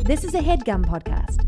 This is a HeadGum podcast.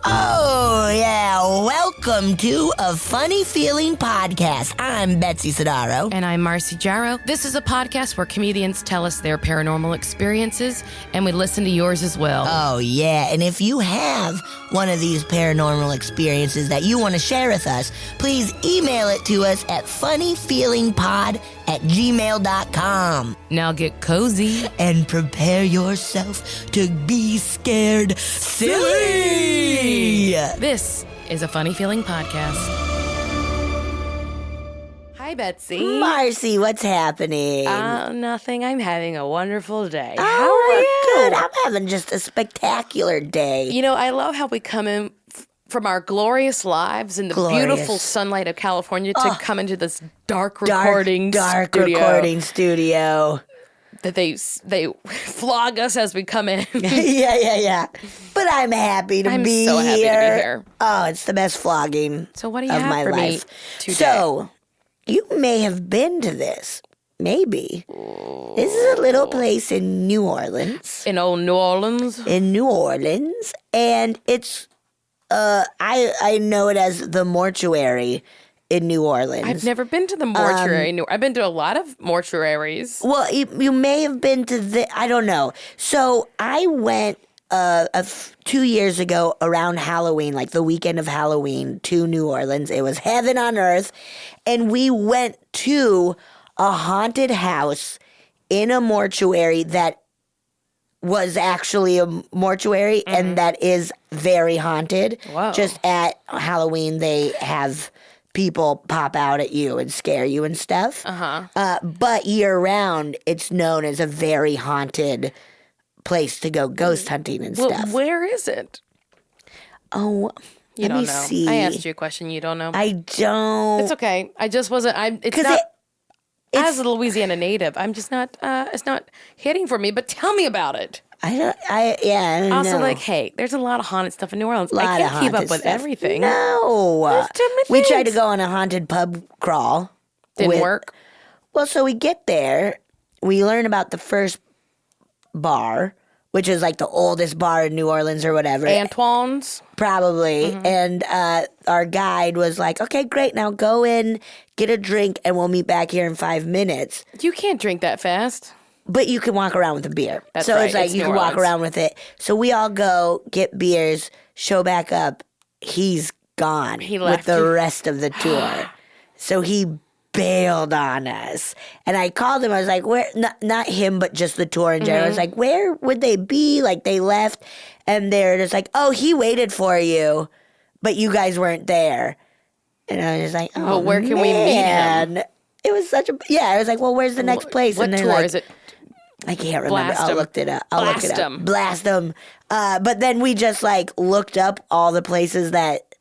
Oh, yeah. Welcome to A Funny Feeling Podcast. I'm Betsy Sidaro. And I'm Marcy Jarrow. This is a podcast where comedians tell us their paranormal experiences, and we listen to yours as well. Oh, yeah. And if you have one of these paranormal experiences that you want to share with us, please email it to us at funnyfeelingpod@gmail.com. Now get cozy. And prepare yourself to be scared silly. This is a Funny Feeling podcast. Hi, Betsy. Marcy, what's happening? Nothing. I'm having a wonderful day. Oh, How are you? good. I'm having just a spectacular day. You know, I love how we come in from our glorious lives in the beautiful sunlight of California to come into this dark recording studio. That they flog us as we come in. Yeah. But I'm happy to be here. I'm so happy to be here. Oh, it's the best flogging So what do you of have my for life. me today? So, you may have been to this. Maybe. This is a little place in New Orleans. In old New Orleans? In New Orleans. And it's, I know it as the Mortuary in New Orleans. I've never been to the mortuary. I've been to a lot of mortuaries. Well, you may have been to I don't know. So I went 2 years ago around Halloween, like the weekend of Halloween, to New Orleans. It was heaven on earth. And we went to a haunted house in a mortuary that was actually a mortuary and that is very haunted. Whoa. Just at Halloween, they have people pop out at you and scare you and stuff. But year-round, it's known as a very haunted place to go ghost hunting and stuff. Well, where is it? Oh, You let don't me know. see. I asked you a question you don't know. I don't. It's okay. I just wasn't. It's not. As a Louisiana native, I'm just not. It's not hitting for me. But tell me about it. I don't know. Also, like, hey, there's a lot of haunted stuff in New Orleans. I can't keep up with everything. No. There's too many We tried to things. go on a haunted pub crawl. Didn't work. Well, so we get there. We learn about the first bar, which is like the oldest bar in New Orleans or whatever. Antoine's. Probably. And our guide was like, okay, great. Now go in, get a drink, and we'll meet back here in 5 minutes. You can't drink that fast. But you can walk around with a beer. That's so right. it's like It's you New can walk Orleans. around with it. So we all go get beers, show back up. He's gone He with left the you? rest of the tour. So he bailed on us. And I called him. I was like, where? Not him, but just the tour in general. I was like, where would they be? Like they left. And they're just like, oh, he waited for you, but you guys weren't there. And I was just like, oh, Well, where can we meet him? It was such a, I was like, well, where's the next place? What And they're tour like, is it? I can't remember. Blast I'll 'em. look it up. Blast 'em. Blast them. But then we just like looked up all the places that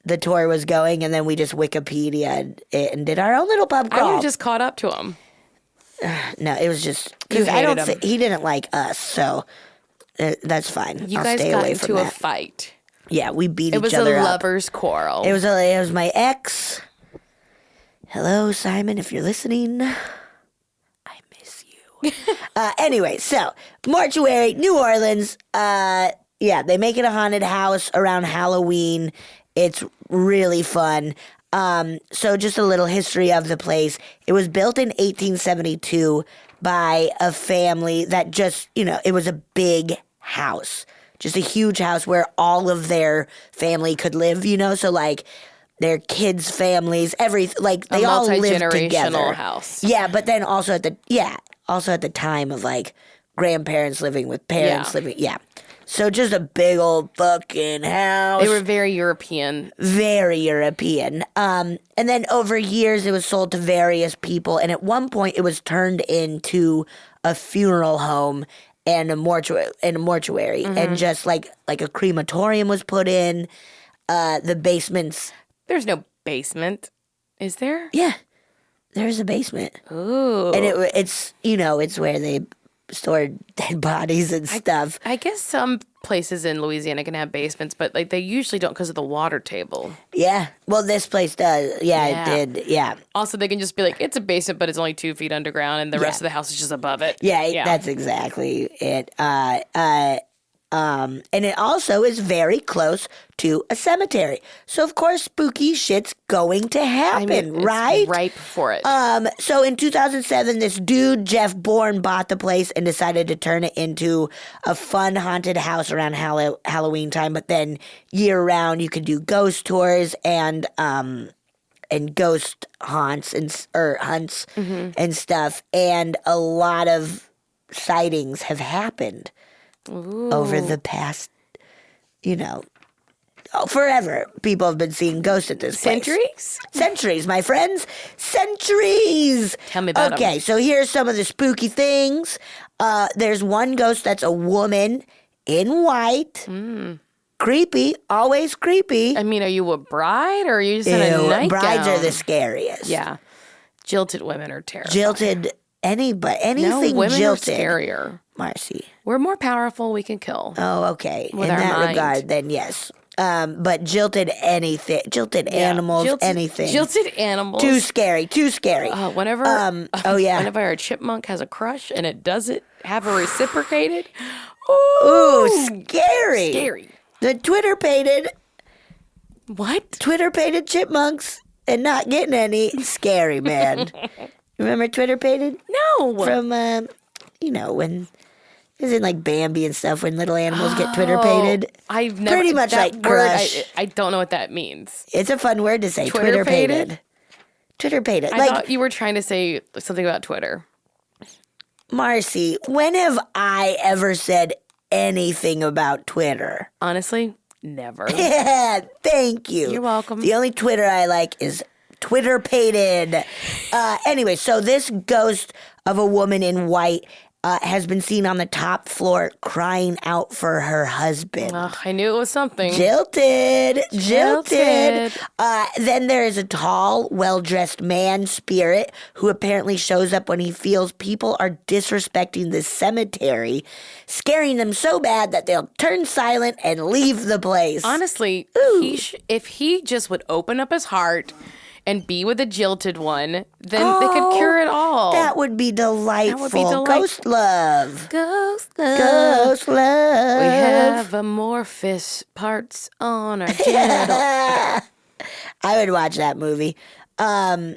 the tour was going, and then we just Wikipedia and did our own little pub I crawl. would have just caught up to him. No, it was just You because I don't. hated him. He didn't like us, so that's fine. You I'll guys stay got away into from a that. fight. Yeah, we beat It was each a other up. lover's quarrel. It was my ex. Hello, Simon, if you're listening. I miss you. Anyway, so mortuary, New Orleans. They make it a haunted house around Halloween. It's really fun. So just a little history of the place. It was built in 1872 by a family that just, it was a big house. Just a huge house where all of their family could live, so like their kids' families, everything, like they all lived together. multi-generational house. Yeah, but then also at the time of like grandparents living with parents living. Yeah. So just a big old fucking house. They were very European. Very European. And then over years, it was sold to various people. And at one point, it was turned into a funeral home and a mortuary. And just like a crematorium was put in. The basements. There's no basement, is there? Yeah, there's a basement. Ooh. And it's it's where they stored dead bodies and stuff. I guess some places in Louisiana can have basements, but like they usually don't because of the water table. Yeah. Well, this place does. Yeah, it did. Yeah. Also, they can just be like, it's a basement, but it's only 2 feet underground, and the rest of the house is just above it. Yeah, that's exactly it. And it also is very close to a cemetery. So, of course, spooky shit's going to happen, right? It's ripe for it. So in 2007, this dude, Jeff Bourne, bought the place and decided to turn it into a fun haunted house around Halloween time. But then year-round, you could do ghost tours and ghost hunts and stuff. And a lot of sightings have happened over the past, forever. People have been seeing ghosts at this place. Centuries, my friends. Centuries. Tell me about them. Okay, so here's some of the spooky things. There's one ghost that's a woman in white. Creepy. Always creepy. I mean, are you a bride or are you just in a nightgown? Brides are the scariest. Yeah. Jilted women are terrifying. Jilted, anything women jilted. are scarier. Marcy. We're more powerful. We can kill. Oh, okay. With in our that mind. regard, then yes. But jilted animals, anything. Jilted animals. Too scary. Whenever whenever a chipmunk has a crush and it doesn't have a reciprocated. Ooh, scary. Scary. The Twitter-pated What? chipmunks and not getting any. Scary, man. Remember Twitter-pated? No. From, when... Is it like Bambi and stuff when little animals get Twitter-pated? I've never... Pretty much that like word, crush. I don't know what that means. It's a fun word to say, Twitter-pated? Twitter-pated. I thought you were trying to say something about Twitter. Marcy, when have I ever said anything about Twitter? Honestly, never. Yeah, thank you. You're welcome. The only Twitter I like is Twitter-pated. Anyway, so this ghost of a woman in white has been seen on the top floor crying out for her husband. I knew it was something. Jilted. Then there is a tall, well-dressed man spirit who apparently shows up when he feels people are disrespecting the cemetery, scaring them so bad that they'll turn silent and leave the place. Honestly, if he just would open up his heart and be with a jilted one, then they could cure it all. That would be delightful. Ghost love. Ghost love. Ghost love. We have amorphous parts on our genital. I would watch that movie. You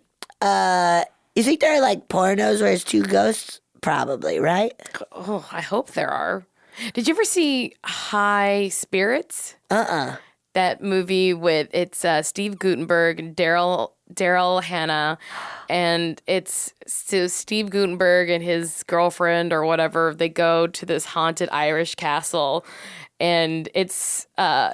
think there are like pornos where it's two ghosts? Probably, right? Oh, I hope there are. Did you ever see High Spirits? That movie with Steve Guttenberg and Daryl Hannah, and it's so Steve Guttenberg and his girlfriend or whatever. They go to this haunted Irish castle, and it's a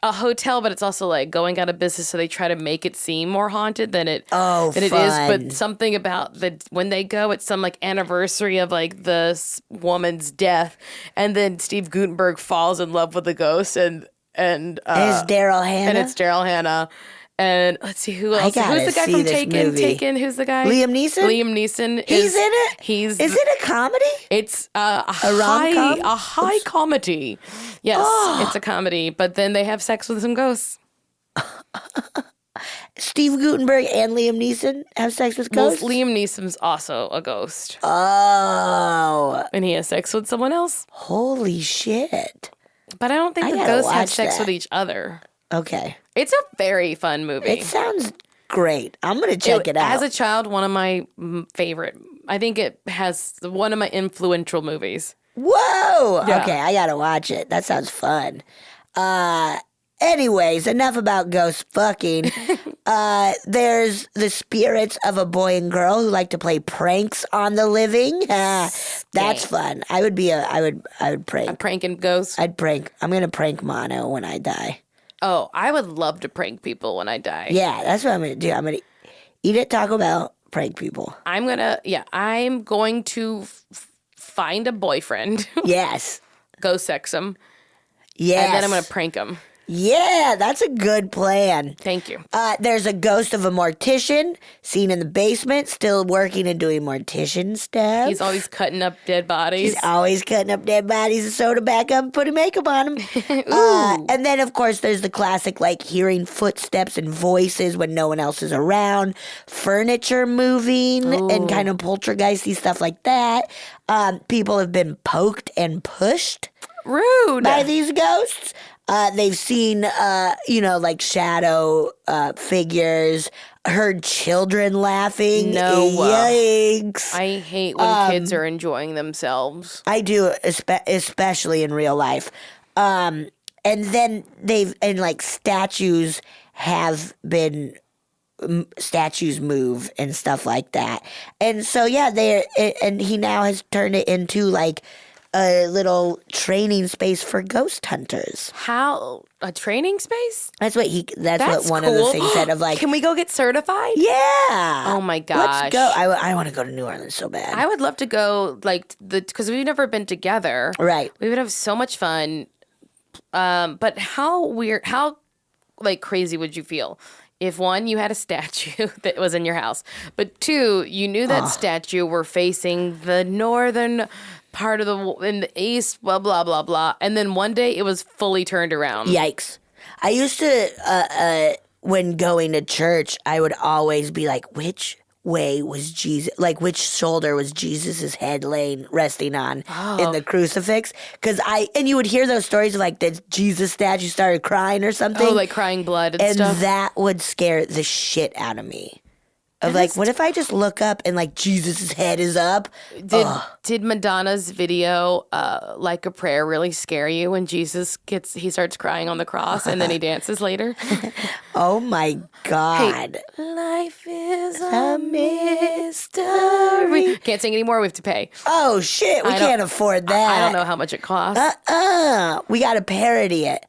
hotel, but it's also like going out of business. So they try to make it seem more haunted than it is. But something about when they go, it's some like anniversary of like this woman's death, and then Steve Guttenberg falls in love with the ghost and it's Daryl Hannah. And it's Daryl Hannah. And let's see who else. Who's the guy from Taken? Who's the guy? Liam Neeson. He's in it. Is it a comedy? It's a rom-com? high comedy. Yes, it's a comedy. But then they have sex with some ghosts. Steve Guttenberg and Liam Neeson have sex with ghosts? Well, Liam Neeson's also a ghost. Oh. And he has sex with someone else. Holy shit. But I don't think the ghosts have sex with each other. Okay. It's a very fun movie. It sounds great. I'm going to check it out. As a child, one of my favorite. I think it has one of my influential movies. Whoa. Yeah. Okay, I got to watch it. That sounds fun. Anyways, enough about ghost fucking. There's the spirits of a boy and girl who like to play pranks on the living. That's fun. I would prank. A pranking ghost? I'd prank. I'm going to prank Mono when I die. Oh, I would love to prank people when I die. Yeah, that's what I'm going to do. I'm going to eat at Taco Bell, prank people. I'm going to find a boyfriend. Yes. Go sex him. Yes. And then I'm going to prank him. Yeah, that's a good plan. Thank you. There's a ghost of a mortician seen in the basement, still working and doing mortician stuff. He's always cutting up dead bodies. He's always cutting up dead bodies and soda back up and putting makeup on them. And then, of course, there's the classic, like, hearing footsteps and voices when no one else is around, furniture moving, and kind of poltergeisty stuff like that. People have been poked and pushed Rude. by these ghosts. They've seen, like shadow figures, heard children laughing. No. Yikes. I hate when kids are enjoying themselves. I do, especially in real life. And then statues have been, statues move and stuff like that. And so, yeah, and he now has turned it into like a little training space for ghost hunters. How? A training space? That's what That's one cool. of the things said of like, Can we go get certified? yeah. Oh my gosh. Let's go. I want to go to New Orleans so bad. I would love to go, like, because we've never been together. Right. We would have so much fun. But how like, crazy would you feel if, one, you had a statue that was in your house, but two, you knew that statue were facing the northern part of in the east, blah, blah, blah, blah, and then one day it was fully turned around. Yikes. I used to, when going to church, I would always be like, which way was Jesus, like which shoulder was Jesus's head resting on in the crucifix? And you would hear those stories of like the Jesus statue started crying or something. Oh, like crying blood and stuff. And that would scare the shit out of me. Of like, what if I just look up and like Jesus's head is up? Did Madonna's video, Like a Prayer, really scare you when Jesus he starts crying on the cross and then he dances later? Oh my God. Hey, life is a mystery. Can't sing anymore. We have to pay. Oh shit, we can't afford that. I don't know how much it costs. We got to parody it.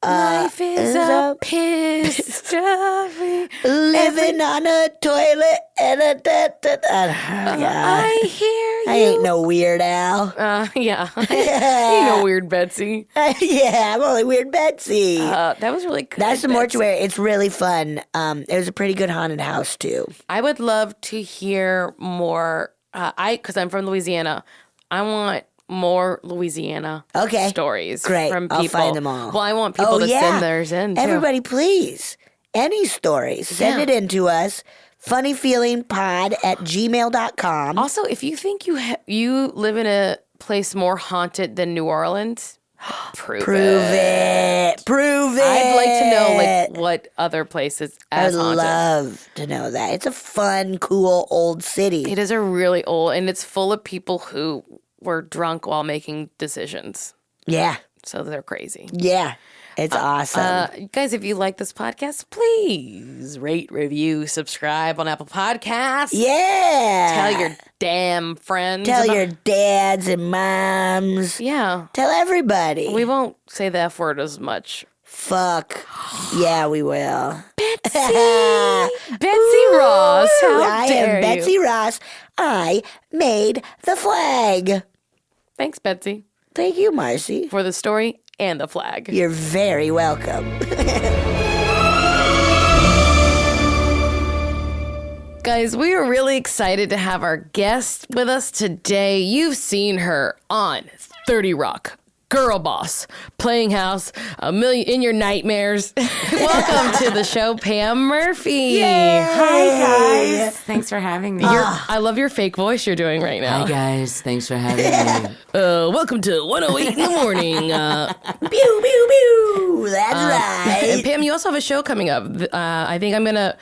Life is a mystery. Living on a toilet and I hear you. I ain't no Weird Al. Yeah. You know Weird Betsy. Yeah, I'm only Weird Betsy. That was really good. That's the mortuary. It's really fun. It was a pretty good haunted house, too. I would love to hear more. Because I'm from Louisiana. I want more Louisiana stories Great. from people. I'll find them all. Well, I want people to send theirs in, too. Everybody, please. Any stories, send it in to us. funnyfeelingpod@gmail.com. Also, if you think you live in a place more haunted than New Orleans, prove it. Prove it. I'd like to know like what other places as haunted. I'd love to know that. It's a fun, cool, old city. It is a really old, and it's full of people who were drunk while making decisions. Yeah. So they're crazy. Yeah. It's awesome. Guys, if you like this podcast, please rate, review, subscribe on Apple Podcasts. Yeah. Tell your damn friends. Tell your dads and moms. Yeah. Tell everybody. We won't say the F word as much. Fuck. Yeah, we will. Betsy. Betsy Ross. How dare I am Betsy Ross. I made the flag. Thanks, Betsy. Thank you, Marcy. For the story and the flag. You're very welcome. Guys, we are really excited to have our guest with us today. You've seen her on 30 Rock, GirlBoss Playing House, a million in your nightmares. Welcome to the show, Pam Murphy. Yay! Hi, guys. Thanks for having me. I love your fake voice you're doing right now. Hi, guys. Thanks for having me. Welcome to 108 in the morning. Pew, pew, pew. That's right. And Pam, you also have a show coming up. I think I'm gonna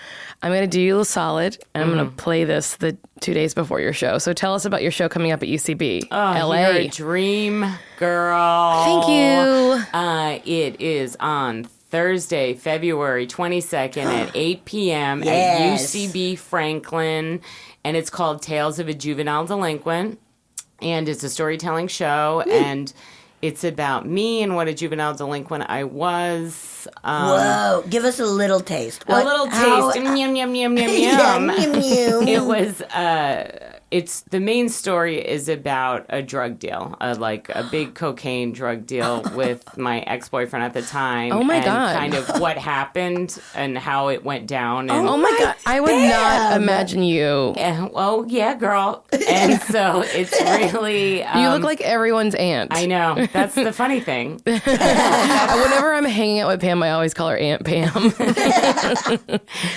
do you a solid, and I'm gonna play this the 2 days before your show. So tell us about your show coming up at UCB, LA. You're a dream girl. Thank you. It is on Thursday, February 22nd at 8 p.m. Yes. at UCB Franklin, and it's called Tales of a Juvenile Delinquent, and it's a storytelling show, and it's about me and what a juvenile delinquent I was. Whoa. Give us a little taste. A little taste. Yum, yum, yum, yum, yum. Yum, yum, yum. It was it's the main story is about a drug deal, like a big cocaine drug deal with my ex-boyfriend at the time. Oh my and God. kind of what happened and how it went down. And Oh my God. I would not imagine you. oh yeah, girl. And so it's really You look like everyone's aunt. I know. That's the funny thing. Whenever I'm hanging out with Pam, I always call her Aunt Pam.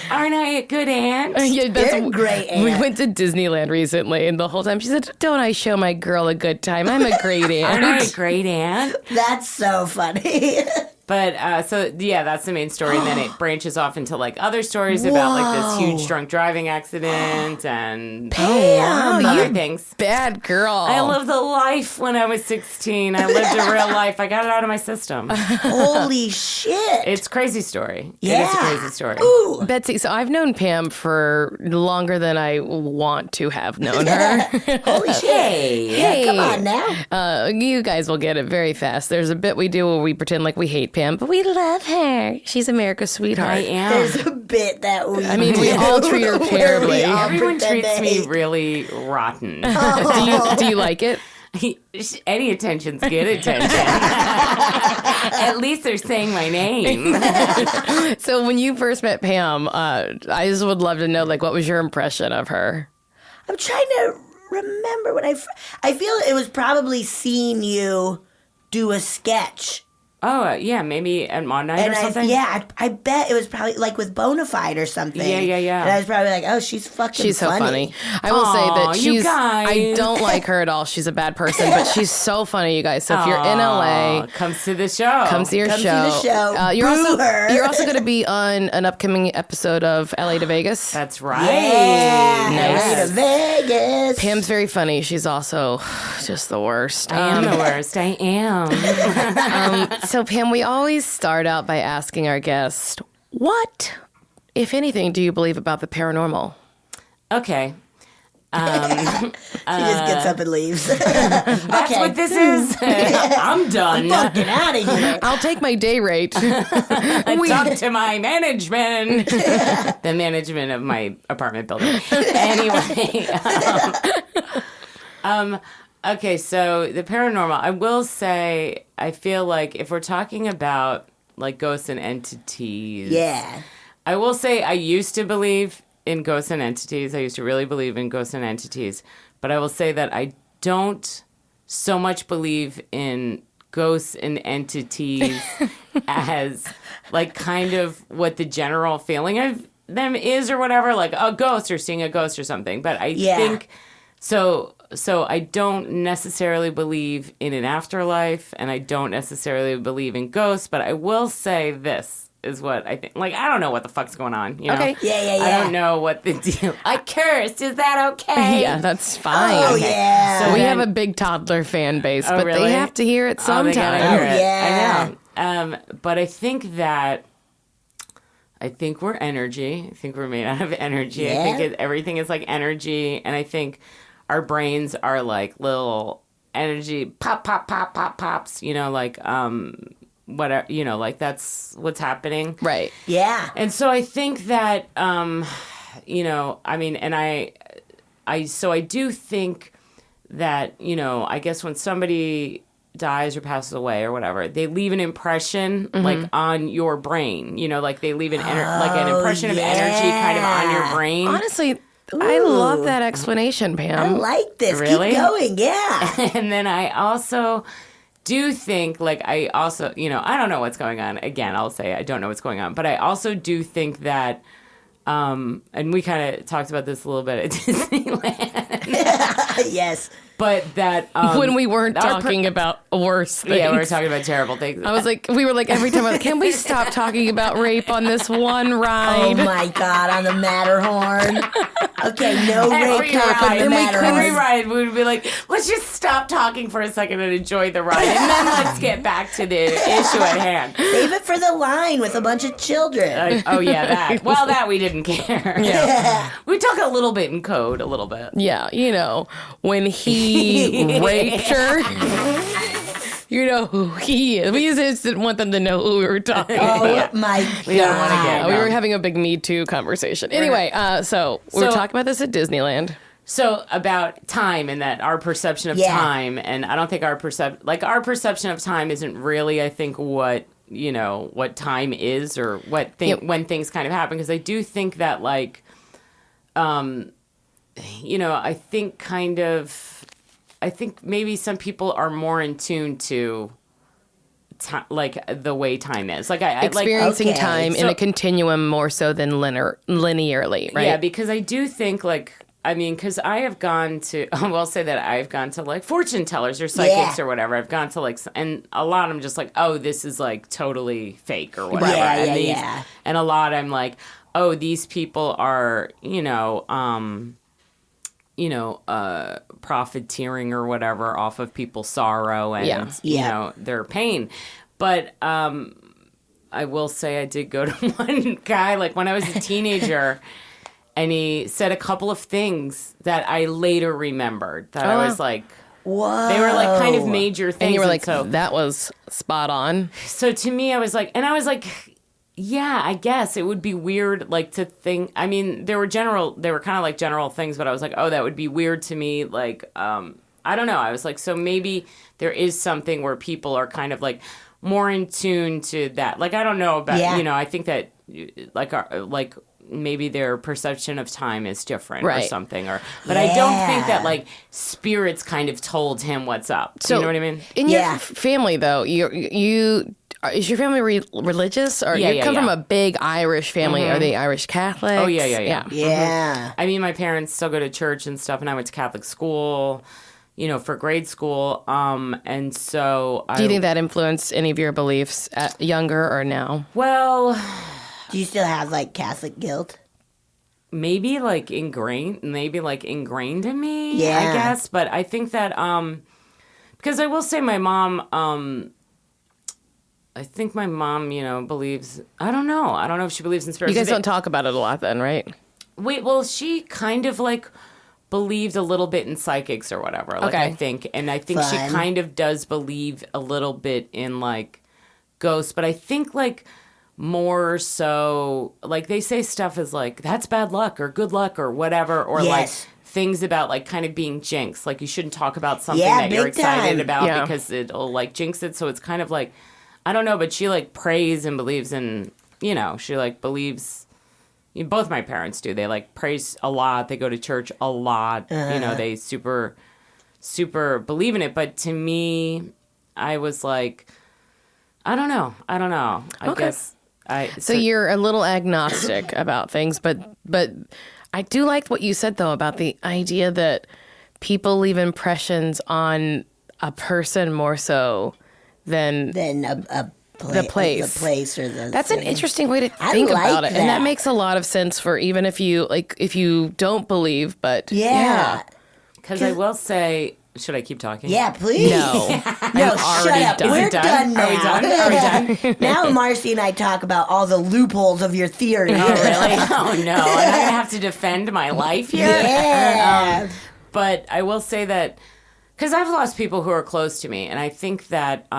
Aren't I a good aunt? Yeah, You're a great aunt. We went to Disneyland recently, and the whole time she said, "Don't I show my girl a good time? I'm a great aunt." Aren't I a great aunt? That's so funny. But so yeah, that's the main story, and then it branches off into like other stories about like this huge drunk driving accident and other things. Bad girl. I lived a life when I was 16. I lived a real life. I got it out of my system. Holy shit. It's a crazy story. Yeah. It is a crazy story. Ooh. Betsy, so I've known Pam for longer than I want to have known her. Holy shit. Hey. Come on now. You guys will get it very fast. There's a bit we do where we pretend like we hate Pam, but we love her. She's America's sweetheart. I am. There's a bit that we I mean, we all treat her where terribly. we all Everyone pretend treats to me hate. really rotten. Do you like it? Any attention's good attention. At least they're saying my name. So when you first met Pam, I just would love to know, like, what was your impression of her? I'm trying to remember when I feel it was probably seeing you do a sketch. Oh, yeah, maybe at Mod Night or something? I bet it was probably like with Bonafide or something. Yeah. And I was probably like, oh, she's fucking She's so funny. funny. I will say Aw, that you she's. I guys. don't like her at all. She's a bad person, but she's so funny, you guys. So if you're in LA, Comes to the show. come see her Come see show. the show. You're Boo also her. you're also going to be on an upcoming episode of LA to Vegas. That's right. Yeah, Nice. LA to Vegas. Pam's very funny. She's also just the worst. I am the worst. I am. So Pam, we always start out by asking our guest, what, if anything, do you believe about the paranormal? Okay. She just gets up and leaves. That's what this is. I'm done. Fucking out of here. I'll take my day rate. Talk to my management. The management of my apartment building. Anyway. Okay, so the paranormal, I will say, I feel like if we're talking about like ghosts and entities. Yeah. I will say I used to believe in ghosts and entities. I used to really believe in ghosts and entities. But I will say that I don't so much believe in ghosts and entities as like kind of what the general feeling of them is or whatever, like a ghost or seeing a ghost or something. But I think so I don't necessarily believe in an afterlife, and I don't necessarily believe in ghosts, but I will say this is what I think. Like, I don't know what the fuck's going on, you know? Okay. Yeah. I don't know what the deal. I cursed. Is that okay? Yeah, that's fine. Oh, yeah. So we then- have a big toddler fan base, Oh, but really? they have to hear it They sometime. gotta hear it. yeah. I know. But I think we're energy. I think we're made out of energy. Yeah. I think everything is like energy, and I think our brains are like little energy pops. You know, like whatever. You know, like that's what's happening. Right. Yeah. And so I think that you know, I mean, and I do think that, you know, I guess when somebody dies or passes away or whatever, they leave an impression like on your brain, you know, like they leave an like an impression of energy kind of on your brain. Honestly, I love that explanation, I Pam. like this. Really? Keep going. Yeah. And then I also do think, like, I also, you know, I don't know what's going on. Again, I'll say I don't know what's going on, but I also do think that and we kind of talked about this a little bit at Disneyland. Yes. But that when we weren't talking about worse things. yeah, we were talking about terrible things. I was like, we were like, every time, we're like, can we stop talking about rape on this one Oh ride? my God, on the Matterhorn. Okay, no rape talk on the Then we Matterhorn. Every ride, we would be like, let's just stop talking for a second and enjoy the ride, and then let's get back to the issue at hand. Save it for the line with a bunch of children. Oh yeah, that. Well, that we didn't care. Yeah. We talk a little bit in code, a little bit. Yeah, you know, when he raped her. You know who he is. We just didn't want them to know who we were talking Oh about. my We don't want to God. get. We were having a big Me Too conversation. Anyway, so we were So- talking about this at Disneyland. So about time and that our perception of time, and I don't think our perception of time isn't really, I think, what time is or when things kind of happen. Because I do think that I think maybe some people are more in tune to the way time is. Experiencing time in a continuum more so than linearly, right? Yeah, because I do think because I have gone to, I'll say that I've gone to fortune tellers or psychics or whatever. I've gone to and a lot of them just oh, this is totally fake or whatever. And a lot I'm oh, these people are, profiteering or whatever off of people's sorrow and, their pain. But I will say I did go to one guy, when I was a teenager, and he said a couple of things that I later remembered that I was whoa. They were kind of major things. And you were so, that was spot on. So to me, I was yeah, I guess it would be weird, to think. I mean, they were kind of general things, but I was oh, that would be weird to me. I don't know. I was so maybe there is something where people are kind of more in tune to that. I don't know about, I think that maybe their perception of time is different or something. But I don't think that spirits kind of told him what's up. So, you know what I mean? In your family, though, is your family religious? Or you come from a big Irish family? Mm-hmm. Are they Irish Catholics? Oh, yeah. Yeah. I mean, my parents still go to church and stuff, and I went to Catholic school, for grade school. And so do you think that influenced any of your beliefs younger or now? Well, do you still have Catholic guilt? Maybe ingrained in me, I guess. But I think that because I will say my mom I think my mom, believes, I don't know if she believes in spirits. You guys don't talk about it a lot then, right? Well, she kind of believed a little bit in psychics or whatever, I think. And I think she kind of does believe a little bit in ghosts, but I think more so, they say stuff is that's bad luck or good luck or whatever, or things about kind of being jinxed. You shouldn't talk about something that you're excited about because it'll jinx it. So it's kind of I don't know, but she prays and believes in, she believes, both my parents do. They praise a lot. They go to church a lot. They super, super believe in it. But to me, I was I don't know. I guess. So you're a little agnostic about things, but I do like what you said, though, about the idea that people leave impressions on a person more so than the place. The place or the That's thing. an interesting way to think about it. That. And that makes a lot of sense for even if you don't believe, but Because I will say, should I keep talking? Yeah, please. No. No, shut up. Done. We're done now. Are we done? Now Marcy and I talk about all the loopholes of your theory. Oh, really? Oh, no. I'm going to have to defend my life here? Yeah. But I will say that, because I've lost people who are close to me, and I think that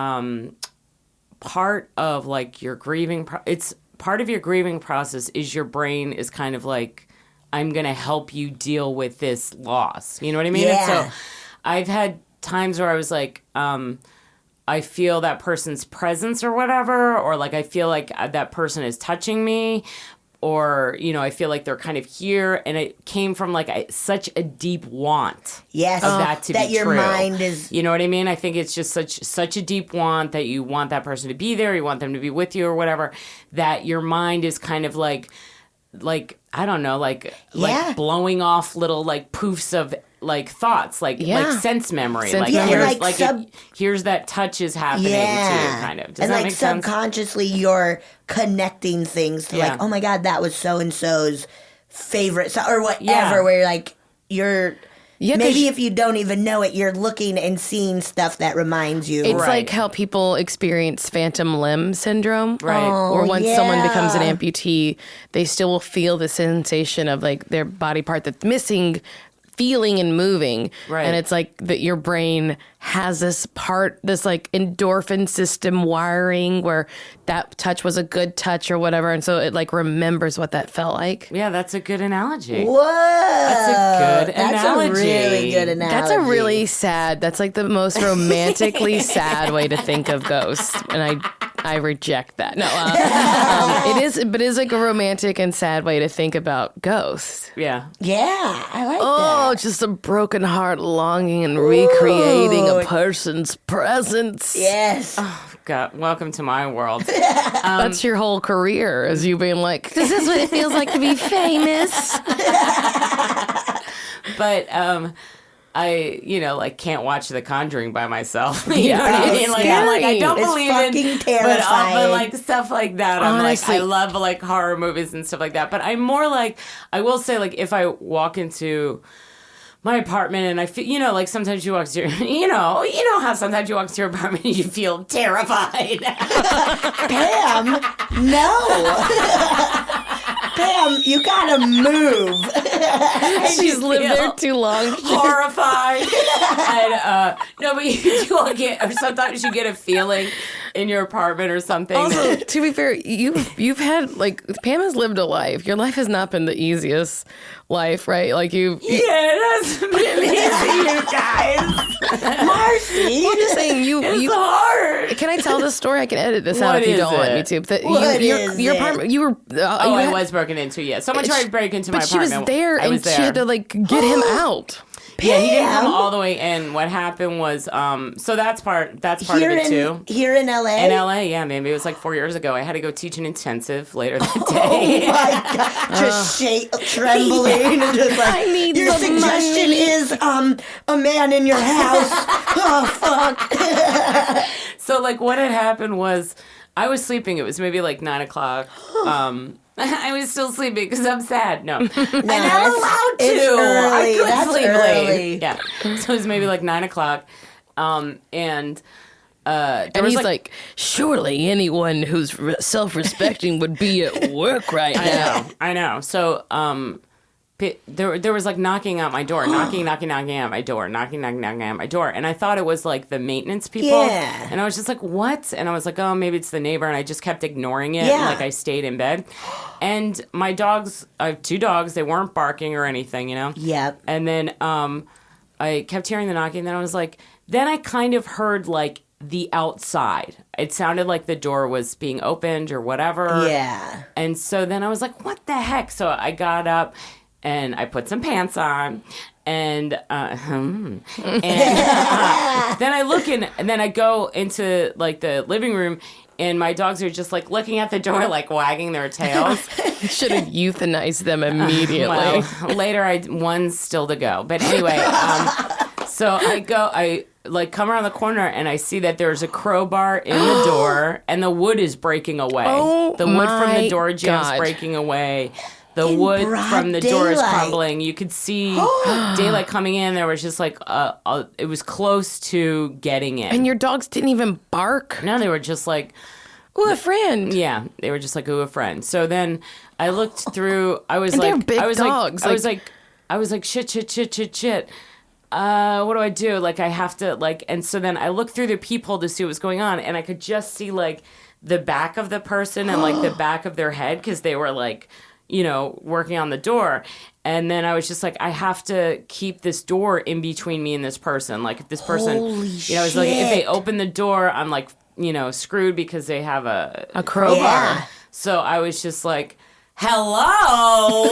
part of your grieving, part of your grieving process is your brain is kind of I'm going to help you deal with this loss. You know what I mean? Yeah. And so I've had times where I was I feel that person's presence or whatever, or I feel that person is touching me, or, I feel they're kind of here, and it came from such a deep want of that to that be your true. mind is. You know what I mean? I think it's just such a deep want that you want that person to be there, you want them to be with you or whatever, that your mind is kind of I don't know, blowing off little poofs of thoughts, sense memory. Here's that touch is happening too, kind of. Does that make sense? Subconsciously you're connecting things to oh my God, that was so and so's favorite or whatever. Where you're maybe if you don't even know it, you're looking and seeing stuff that reminds you. It's like how people experience phantom limb syndrome, right? Or once someone becomes an amputee, they still will feel the sensation of their body part that's missing feeling and moving. Right. And it's like that your brain has this like endorphin system wiring where that touch was a good touch or whatever. And so it like remembers what that felt like. Yeah, that's a good analogy. Whoa. That's a good analogy. That's a really good analogy. That's a really sad, that's like the most romantically sad way to think of ghosts. And I reject that. No, it is like a romantic and sad way to think about ghosts. Yeah. Yeah, I like that. Oh, just a broken heart longing and recreating a person's presence. Yes. God, welcome to my world. That's your whole career, as you being like, this is what it feels like to be famous. But I, like can't watch The Conjuring by myself. You know what I mean? Like, I'm like, I don't It's believe fucking in, terrifying. but like stuff like that. Honestly. I love like horror movies and stuff like that. But I'm more like, I will say, like, if I walk into my apartment and I feel, like sometimes you walk to your, you know how sometimes you walk to your apartment and you feel terrified. Pam, no. Pam, you gotta move. She's lived there too long. Horrified. And no, but you do get, or sometimes you get a feeling in your apartment or something. Also, to be fair, you've had, like, Pam has lived a life. Your life has not been the easiest life, right? Like, Yeah, it hasn't been easy, you guys. Marcy. I'm just saying, It's hard. Can I tell this story? I can edit this out What if you is don't want it? me to. That What your is your it? apartment, you were. I was broken into, yeah. Someone tried to break into my But she was apartment. there, I and was she there. had to, like, get him out. Yeah, he didn't come Pam? all the way in. What happened was, so that's part Here of it too. Here in LA? In LA, yeah, maybe it was like 4 years ago. I had to go teach an intensive later that day. Oh my God. Just trembling and just like, I need your the suggestion money. is a man in your house. Oh, fuck. So, like, what had happened was I was sleeping. It was maybe like 9 o'clock. I was still sleeping because I'm sad. No, I'm not allowed to. it's early. I could That's sleep early. late. Yeah, so it was maybe like 9 o'clock, and there And was he's like, surely anyone who's self-respecting would be at work right now. I know. So, there was like knocking at my door, knocking at my door, knocking at my door, and I thought it was like the maintenance people. Yeah. And I was just like, what? And I was like, oh, maybe it's the neighbor, and I just kept ignoring it. Yeah. And, like, I stayed in bed, and my dogs, I have 2 dogs. They weren't barking or anything, Yep. And then I kept hearing the knocking. And then I was like, then I kind of heard like the outside. It sounded like the door was being opened or whatever. Yeah. And so then I was like, what the heck? So I got up and I put some pants on and then I look in and then I go into like the living room and my dogs are just like looking at the door, like wagging their tails. Should have euthanized them immediately. Well, later one's still to go. But anyway, so I like come around the corner and I see that there's a crowbar in the door and the wood is breaking away. Oh, the wood from the my door jamb's God. breaking away. The In wood broad from the door is daylight. crumbling. You could see daylight coming in. There was just like it was close to getting in. And your dogs didn't even bark. No, they were just like, Ooh, a friend. yeah, they were just like, ooh, a friend. So then I looked through. I was And they're like, big I was dogs, like, I was like, shit. What do I do? Like, I have to like, and so then I looked through the peephole to see what was going on, and I could just see like the back of the person and like the back of their head because they were like, working on the door. And then I was just like, I have to keep this door in between me and this person. Like, if this person, Holy I was like, if they shit. open the door, I'm like, screwed because they have a crowbar. Yeah. So I was just like, hello.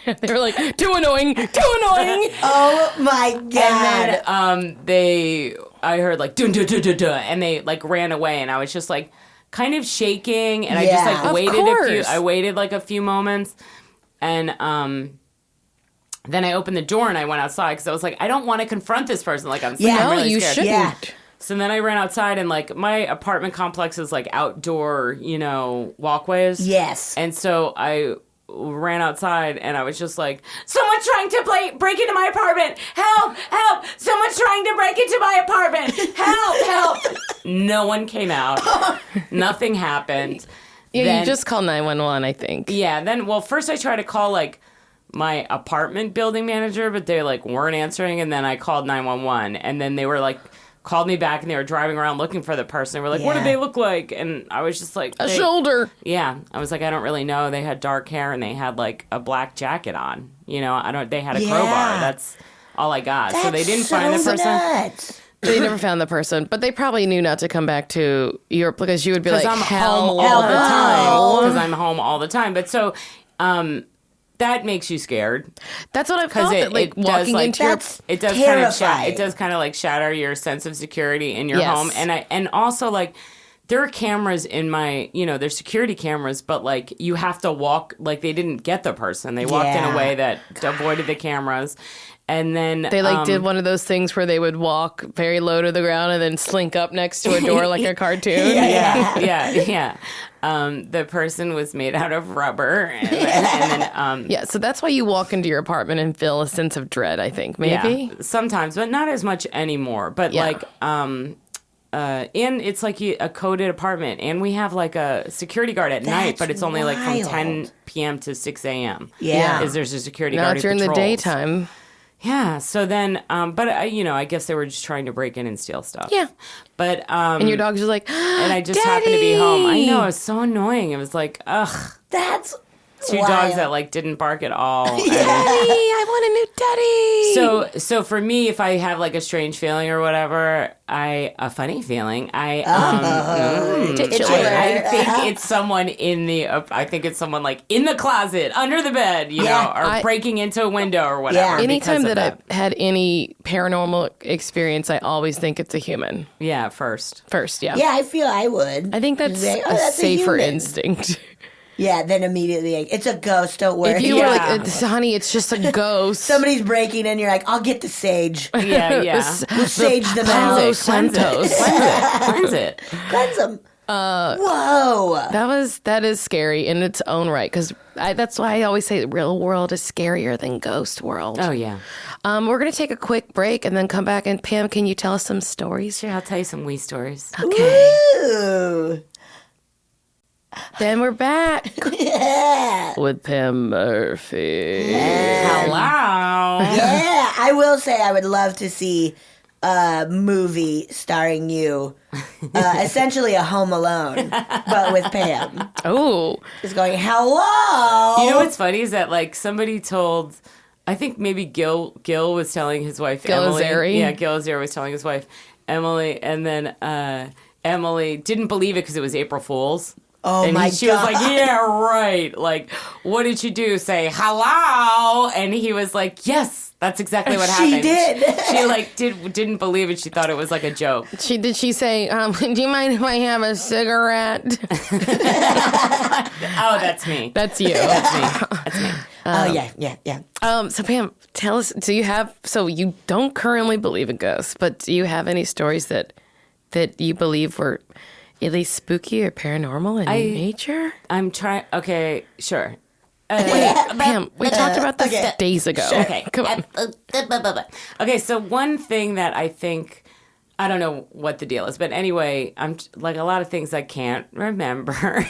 They were like, too annoying. Oh my God. And then I heard like, dun, dun, dun, dun, dun, and they like ran away. And I was just like kind of shaking. And I just Yeah. like Of waited course. I waited like a few moments. And then I opened the door and I went outside because I was like, I don't want to confront this person. Like, I'm Yeah. I'm No, really you scared. shouldn't. Yeah. So then I ran outside and like my apartment complex is like outdoor, walkways. Yes. And so I ran outside and I was just like, someone's trying to break into my apartment. Help, help. Someone's trying to break into my apartment. Help, help. No one came out. Nothing happened. Yeah, Then- you just call 911, I think. Yeah, then, well, first I tried to call like my apartment building manager, but they like weren't answering. And then I called 911, and then they were like, called me back, and they were driving around looking for the person. They were like, what did they look like? And I was just like, a shoulder. Yeah. I was like, I don't really know. They had dark hair, and they had like a black jacket on. You know, they had a crowbar. That's all I got. So they didn't find the person. Nuts. They never found the person, but they probably knew not to come back to Europe because you would be like, I'm hell home all the time. Because I'm home all the time. But so that makes you scared. That's what I thought. That, like walking into your, it does kind of like shatter your sense of security in your home, and also like there are cameras in my, there's security cameras, but like you have to walk like they didn't get the person. They walked in a way that avoided the cameras. And then they did one of those things where they would walk very low to the ground and then slink up next to a door like a cartoon. Yeah. The person was made out of rubber, and then so that's why you walk into your apartment and feel a sense of dread. I think maybe sometimes, but not as much anymore. But and it's like a coded apartment, and we have like a security guard at night, but it's only like from 10 p.m. to 6 a.m. Is there's a security guard during who the patrols. daytime. Yeah. So then, but I guess they were just trying to break in and steal stuff. Yeah. But and your dog's just like, and I just Daddy! happened to be home. I know, it was so annoying. It was like, ugh. That's two dogs that like didn't bark at all. Daddy, I want a new daddy. So for me, if I have like a strange feeling or whatever, a funny feeling, I think it's someone it's someone like in the closet, under the bed, or breaking into a window or whatever. Anytime that I've had any paranormal experience, I always think it's a human. Yeah, first, yeah. Yeah, I feel I would. I think that's a safer instinct. Yeah, then immediately, it's a ghost, don't worry. If you were like, honey, it's just a ghost. Somebody's breaking in, you're like, I'll get the sage. Yeah. We'll sage them out. Palo Santos. Cleanse it. Cleanse them. Whoa. That is scary in its own right, because that's why I always say the real world is scarier than ghost world. Oh, yeah. We're going to take a quick break and then come back. And Pam, can you tell us some stories? Sure, I'll tell you some wee stories. Okay. Ooh. Then we're back with Pam Murphy. Hello. Yeah, I will say I would love to see a movie starring you, essentially a Home Alone, but with Pam. Oh. Just going, hello. You know what's funny is that like somebody told, I think maybe Gil was telling his wife Emily. Azari? Yeah, Gil Azari was telling his wife Emily, and then Emily didn't believe it because it was April Fool's. Oh, and my she God. was like, yeah, right. Like, what did you do? Say hello? And he was like, yes, that's exactly what happened. She did. She like didn't believe it. She thought it was like a joke. Did she say, do you mind if I have a cigarette? Oh, that's me. That's you. That's me. Yeah. So Pam, tell us, so you don't currently believe in ghosts, but do you have any stories that you believe were at least spooky or paranormal in nature? I'm trying. Okay, sure. Pam, we talked about this days ago. Sure. Okay, come on. Okay, so one thing that I think, I don't know what the deal is, but anyway, I'm like a lot of things I can't remember.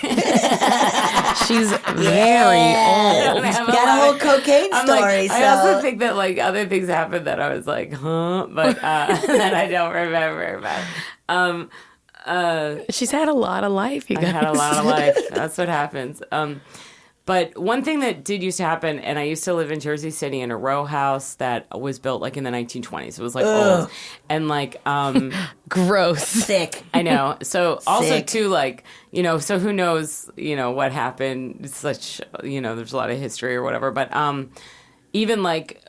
She's very old. Got a whole cocaine story. I also think that like other things happened that I was like, huh, but that I don't remember. But she's had a lot of life, you guys. I had a lot of life. That's what happens. But one thing that did used to happen, and I used to live in Jersey City in a row house that was built like in the 1920s. It was like old. And like gross. Sick. I know. So also Sick. too, like, so who knows, what happened. It's such, there's a lot of history or whatever. But even like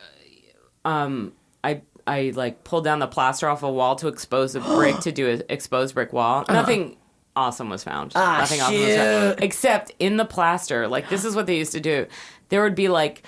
I like pulled down the plaster off a wall to expose a brick to do an exposed brick wall. Nothing awesome was found. Nothing awesome was found. Except in the plaster, like this is what they used to do. There would be like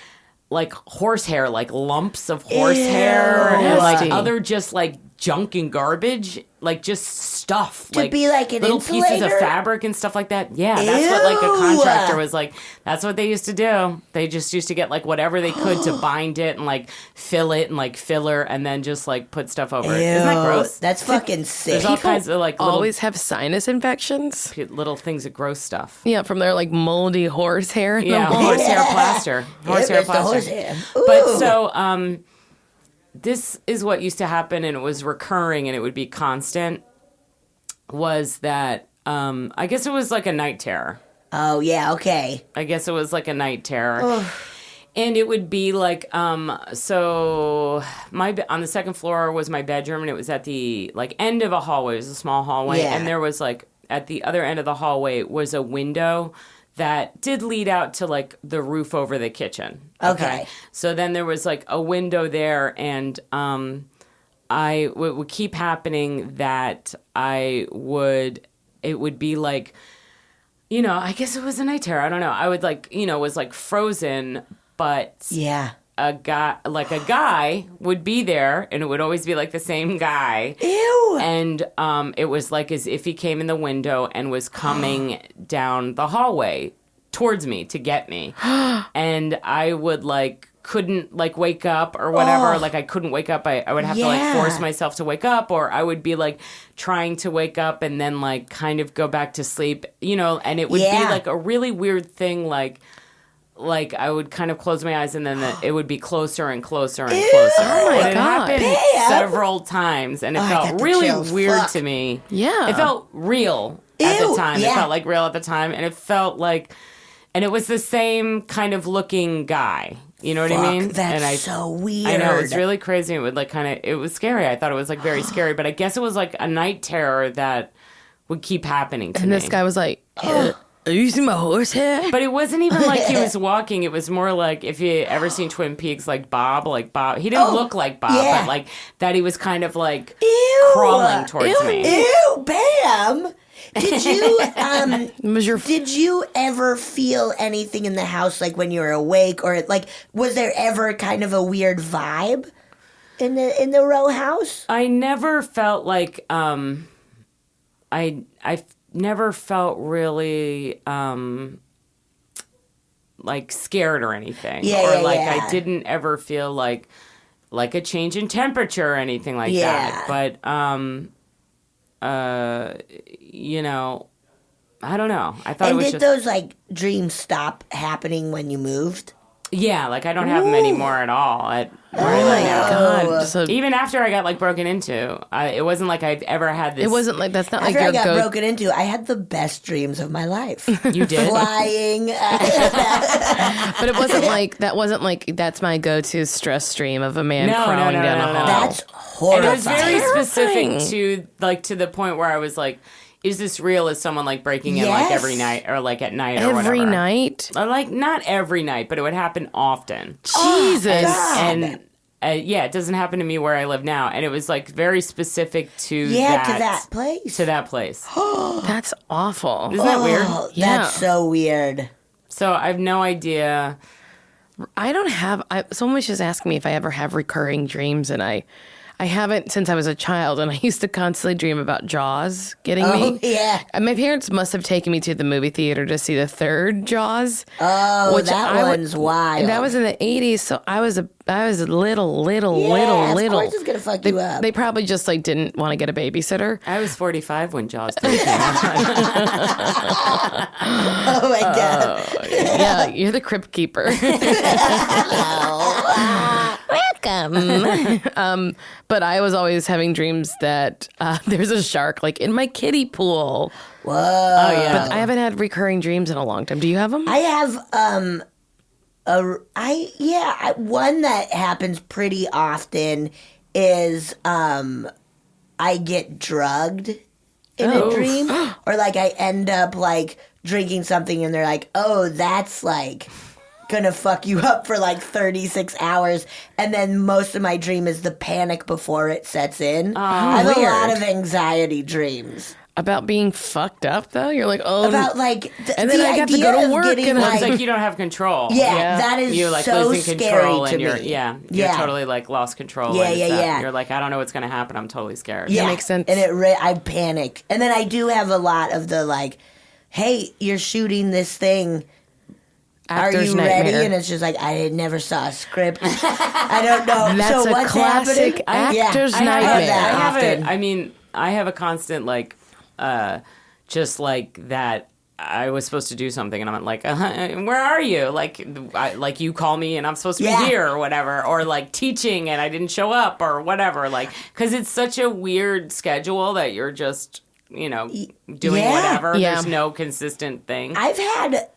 horsehair, like lumps of horsehair, and like other just like junk and garbage, like just stuff. To be like an little pieces of insulator? fabric and stuff like that. Yeah, that's what like a Ew. contractor was like. That's what they used to do. They just used to get like whatever they could to bind it and like fill it and like filler and then just like put stuff over it. Isn't that gross? That's fucking sick. There's all kinds of like little, Always have sinus infections. little things of gross stuff. Yeah, from their like moldy horsehair. in the Yeah, wall. horsehair plaster. Horsehair There's the plaster. horsehair. But Ooh. so this is what used to happen, and it was recurring, and it would be constant. Was that I guess it was like a night terror. Oh, yeah, okay. I guess it was like a night terror. And it would be like, so on the second floor was my bedroom, and it was at the like end of a hallway. It was a small hallway, Yeah. and there was like at the other end of the hallway was a window that did lead out to like the roof over the kitchen. Okay. So then there was like a window there, and it would keep happening that it would be like, you know, I guess it was a night terror. I don't know. I would like, you know, was like frozen, but Yeah. a guy would be there, and it would always be like the same guy. Ew. And it was like as if he came in the window and was coming down the hallway towards me to get me. And I would like couldn't like wake up or whatever. Like I couldn't wake up. I would have to like force myself to wake up, or I would be like trying to wake up and then like kind of go back to sleep, you know, and it would be like a really weird thing. Like I would kind of close my eyes, and then it would be closer and closer and closer. Oh my It God. happened Pam. several times, and it I got felt the really chills. weird Fuck. to me. Yeah. It felt real at the Ew, time. yeah. It felt like real at the time, and it felt like, and it was the same kind of looking guy. You know what I mean? That's and so weird. I know, it's really crazy. It would like kind of, it was scary. I thought it was like very scary, but I guess it was like a night terror that would keep happening to And me. this guy was like, are you seeing my horsehair? But it wasn't even like he was walking. It was more like if you ever seen Twin Peaks, like Bob. He didn't look like Bob, yeah. but like that he was kind of like Ew. crawling towards me. Ew, Pam. Did you Was your did you ever feel anything in the house like when you were awake, or like was there ever kind of a weird vibe in the row house? I never felt like I never felt really like scared or anything. Yeah, or yeah, like yeah. I didn't ever feel like a change in temperature or anything like Yeah. that. But you know, I don't know. I thought it And was did just those like dreams stop happening when you moved? yeah, like I don't have them anymore at all at where I live now. God? So Even after I got like broken into, it wasn't like I've ever had this. it wasn't like that's not like After your I got go. broken into, I had the best dreams of my life. You did. Flying. But it wasn't like that. Wasn't like that's my go-to stress stream of a man No, crawling no, down no, the no, hall. no. That's And horrifying. it was very Terrifying. specific to the point where I was like, is this real? Is someone like breaking in like Yes. every night or like at night or Every whatever? night. Or, like not every night, but it would happen often. Jesus. And yeah, it doesn't happen to me where I live now. And it was like very specific to to that place. To that place. That's awful. Isn't that weird? Oh, Yeah. that's so weird. So I have no idea. I don't have. Someone was just asking me if I ever have recurring dreams, and I haven't since I was a child, and I used to constantly dream about Jaws getting me. yeah. And my parents must have taken me to the movie theater to see the third Jaws. Oh, that one's wild. And that was in the 80s, so I was little. Of course it's gonna fuck you up. They probably just like didn't want to get a babysitter. I was 45 when Jaws 2 came out. Oh my god. Yeah, you're the crypt keeper. Welcome. But I was always having dreams that there's a shark like in my kiddie pool. Whoa. Oh yeah. But I haven't had recurring dreams in a long time. Do you have them? I have one that happens pretty often is I get drugged in a dream, or like I end up like drinking something and they're like, oh, that's like gonna fuck you up for like 36 hours, and then most of my dream is the panic before it sets in. I have weird. a lot of anxiety dreams. about being fucked up, though? You're like, oh. About, like, and then I got to go to work. And it's like you don't have control. Yeah, that is you're like so losing scary control, to and me. you're totally like lost control. Yeah. You're like, I don't know what's gonna happen. I'm totally scared. Yeah, that makes sense. And I panic. And then I do have a lot of the like, hey, you're shooting this thing. Actor's Are you nightmare. ready? And it's just like, I never saw a script. I don't know. That's so a what's classic happening? actor's I have nightmare. that often. I have a constant like, just like that. I was supposed to do something, and I'm like, where are you? Like you call me, and I'm supposed to be here or whatever, or like teaching, and I didn't show up or whatever. Like, because it's such a weird schedule that you're just, doing whatever. Yeah. There's no consistent thing. I've had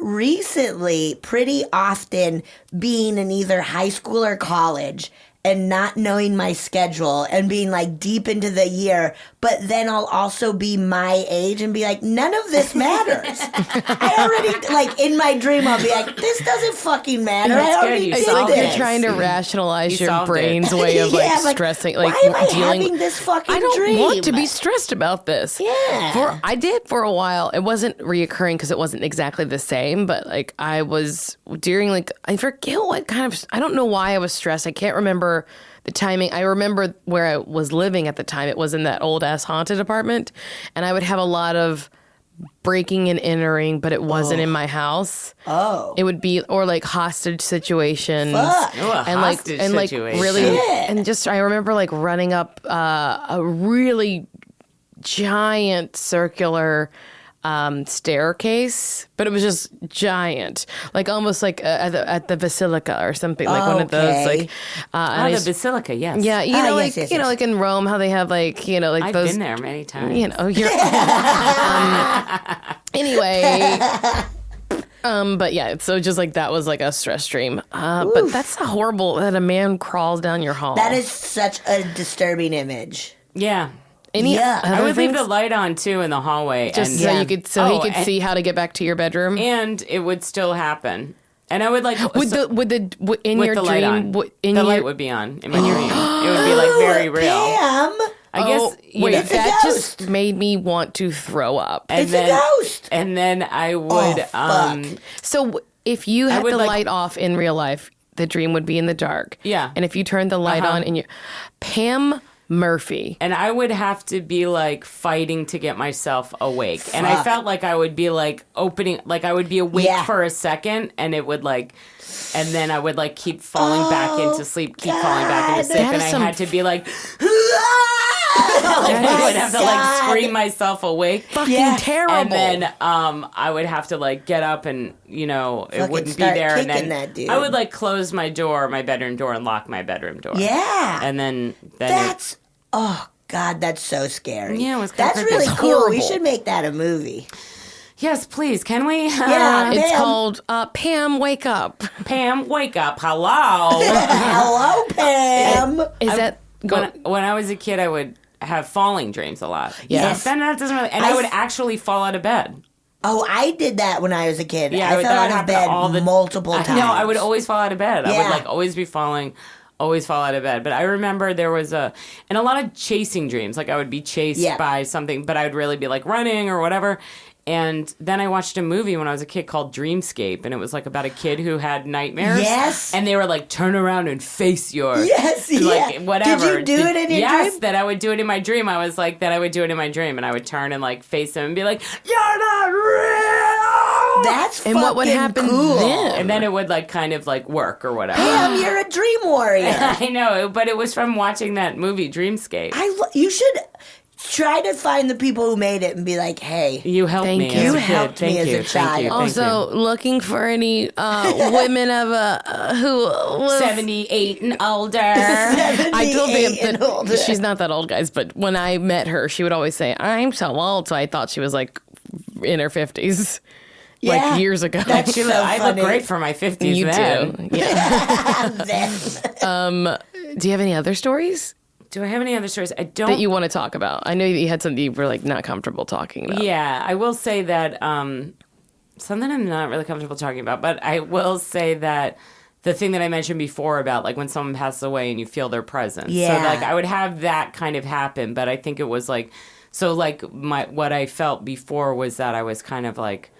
recently pretty often being in either high school or college and not knowing my schedule and being like deep into the year, but then I'll also be my age and be like, none of this matters. I already, like, in my dream, I'll be like, this doesn't fucking matter. That's I good. already You did It's solved like this. you're trying to rationalize You your solved it. brain's way of Yeah, stressing, like why am I dealing. having this fucking I don't dream? want to be stressed about this. Yeah. I did for a while. It wasn't reoccurring because it wasn't exactly the same, but like I was during like I forget what kind of I don't know why I was stressed. I can't remember the timing. I remember where I was living at the time. It was in that old ass haunted apartment, and I would have a lot of breaking and entering, but it wasn't in my house. Oh. It would be or like hostage situations. Fuck. Ooh, a And like hostage and like situation. really Shit. and just I remember like running up a really giant circular staircase, but it was just giant, like almost like at the basilica or something, like one of those Okay. like and I the just- basilica, yes. yeah, yes, yes, yes. like in Rome how they have like like I've those been there many times. you're anyway. But yeah, so just like that was like a stress dream. But that's a horrible that a man crawls down your hall. That is such a disturbing image. Yeah. Any Yeah. other I would leave things? the light on too in the hallway, Just and so Yeah. you could he could see how to get back to your bedroom. and it would still happen. And I would like With so- in with your the light dream on. in The your light would be on in my dream. It would be like very real. Pam, I guess oh, you wait, know, It's a that ghost. just made me want to throw up. and it's then, a ghost. And then I would fuck. So if you had would the like- light off in real life, the dream would be in the dark. Yeah. And if you turned the light on in your Pam Murphy. and I would have to be like fighting to get myself awake. And I Fuck. felt like I would be like opening, like I would be awake Yeah. for a second, and it would like, and then I would like keep falling back into sleep, keep falling back into God. sleep, That and is I some- had to be like, I would have to like God. scream myself awake. Fucking Yeah. terrible. And then I would have to like get up and it Fucking wouldn't be start there, and kicking then that dude. I would like close my bedroom door, and lock my bedroom door. Yeah. And then That's oh god, that's so scary. Yeah, it was kinda That's creepy. really It's cool. We horrible. should make that a movie. yes, please, can we? Yeah. it's Pam. called Pam Wake Up. Pam, wake up! Hello. Hello, Pam. Is that when I was a kid, I would have falling dreams a lot. Yes. Then that doesn't really, and I would actually fall out of bed. Oh, I did that when I was a kid. Yeah, I that fell would out of happen bed all the- multiple times. No, I would always fall out of bed. I Yeah. would like always be falling, always fall out of bed. But I remember there was and a lot of chasing dreams. Like I would be chased Yeah. by something, but I would really be like running or whatever. And then I watched a movie when I was a kid called Dreamscape, and it was like about a kid who had nightmares. Yes. And they were like, turn around and face your Yes, like yeah. whatever. Did you do it in your yes, dream? that I would do it in my dream. I was like, that I would do it in my dream, and I would turn and like face them and be like, you're not real. That's And what would fucking happen cool. then? And then it would like kind of like work or whatever. Pam, you're a dream warrior. I know, but it was from watching that movie Dreamscape. You should try to find the people who made it and be like, hey, You helped Thank me. you. As You a kid. helped me Thank as you. a Thank you. child. Thank you. also looking for any women of who was 78 and older. I told 78 and them older. that she's not that old, guys. But when I met her, she would always say, "I'm so old." So I thought she was like in her 50s, Yeah. like years ago. That's She so look- I look funny. great for my 50s you then. do. Yeah. Then- Do you have any other stories Do I have any other stories? I don't. that you want to talk about? I know that you had something you were like not comfortable talking about. Yeah, I will say that something I'm not really comfortable talking about, but I will say that the thing that I mentioned before about like when someone passes away and you feel their presence. Yeah. So like I would have that kind of happen, but I think it was like So like what I felt before was that I was kind of like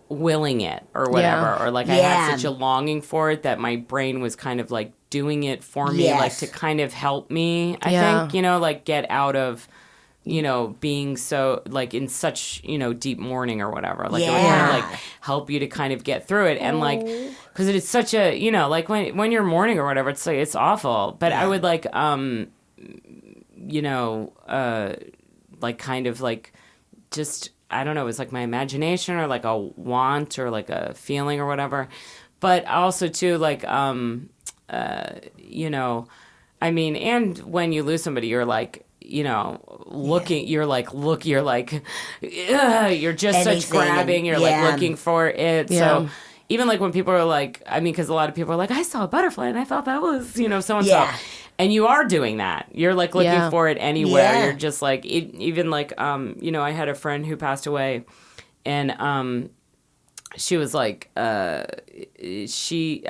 willing it or whatever, or like I had such a longing for it that my brain was kind of like doing it for me, like to kind of help me, I think, you know, like get out of, you know, being so like in such, you know, deep mourning or whatever. Like it would kind of like help you to kind of get through it. And like, because it is such a, you know, like when you're mourning or whatever, it's like, it's awful. But I would like, you know, like kind of like just, I don't know, it was like my imagination or like a want or like a feeling or whatever. But also too, like, you know, I mean, and when you lose somebody, you're like, you know, looking, you're like, you're just such grabbing, you're like looking for it. So even like when people are like, I mean, because a lot of people are like, I saw a butterfly and I thought that was, you know, so-and-so. And you are doing that. You're like looking for it anywhere. You're just like, even like, you know, I had a friend who passed away and she was like, I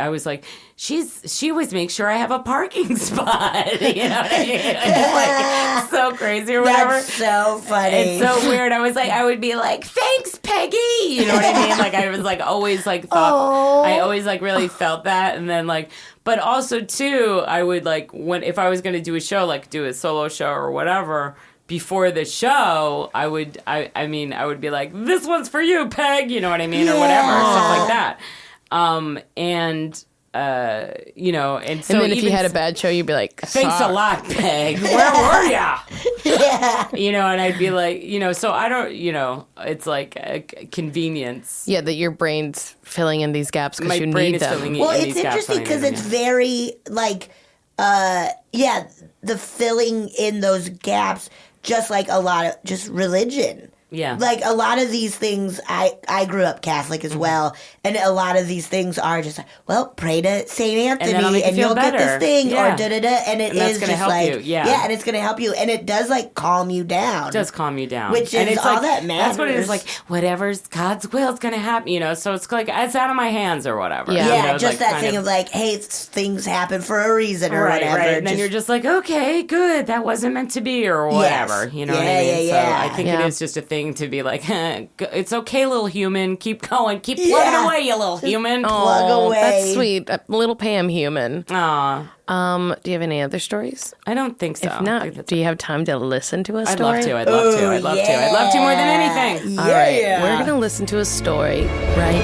was like, she always makes sure I have a parking spot. You know what I mean? It's like so crazy or whatever. That's so funny. It's so weird. I would be like, thanks, Peggy. You know what I mean? Like I was like always like thought, I always like really felt that. And then like, but also too, I would like if I was going to do a show, like do a solo show or whatever, before the show, I would be like, this one's for you, Peg, you know what I mean, or whatever, stuff like that. You know, and so and then if you had a bad show, you'd be like, thanks a lot, Peg. Where were ya? You know, and I'd be like, you know, so I don't, you know, it's like a convenience. Yeah, that your brain's filling in these gaps because you brain need is them. filling in Well, these it's gaps interesting because it's very like, the filling in those gaps, just like a lot of just religion. Yeah. Like a lot of these things, I grew up Catholic as well, and a lot of these things are just like, well, pray to Saint Anthony and you'll get this thing, or da-da-da, and it is just like, and it's going to help you, and it does like calm you down. It does calm you down. Which is it's all like, that matters. That's what it is, like, whatever's God's will is going to happen, you know, so it's like, it's out of my hands or whatever. Yeah, yeah, you know, just like, that thing of like, hey, things happen for a reason or whatever. Right, and then you're just like, okay, good, that wasn't meant to be or whatever, you know what I mean? So I think it is just a thing to be like, it's okay, little human. Keep going. Keep plugging away, you little human. Plug away. That's sweet. A little Pam human. Aw. Do you have any other stories? I don't think so. If not, do you have time to listen to a story? I'd love to. I'd love to more than anything. All right. We're going to listen to a story right.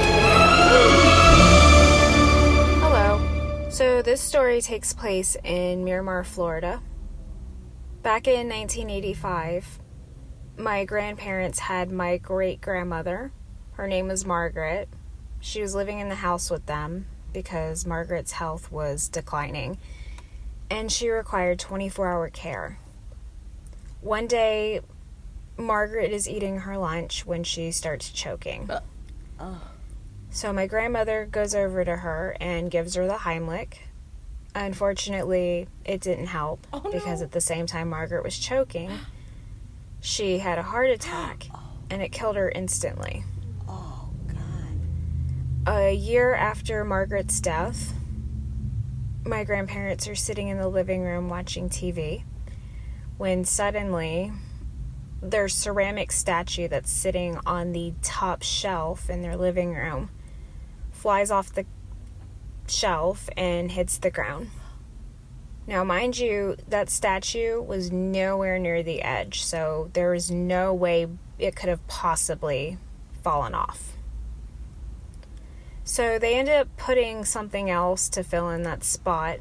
Hello. So this story takes place in Miramar, Florida. Back in 1985, my grandparents had my great-grandmother. Her name was Margaret. She was living in the house with them because Margaret's health was declining, and she required 24-hour care. One day, Margaret is eating her lunch when she starts choking. So my grandmother goes over to her and gives her the Heimlich. Unfortunately, it didn't help because at the same time Margaret was choking, she had a heart attack, and it killed her instantly. Oh, God. A year after Margaret's death, my grandparents are sitting in the living room watching TV, when suddenly their ceramic statue that's sitting on the top shelf in their living room flies off the shelf and hits the ground. Now, mind you, that statue was nowhere near the edge, so there was no way it could have possibly fallen off. So they ended up putting something else to fill in that spot,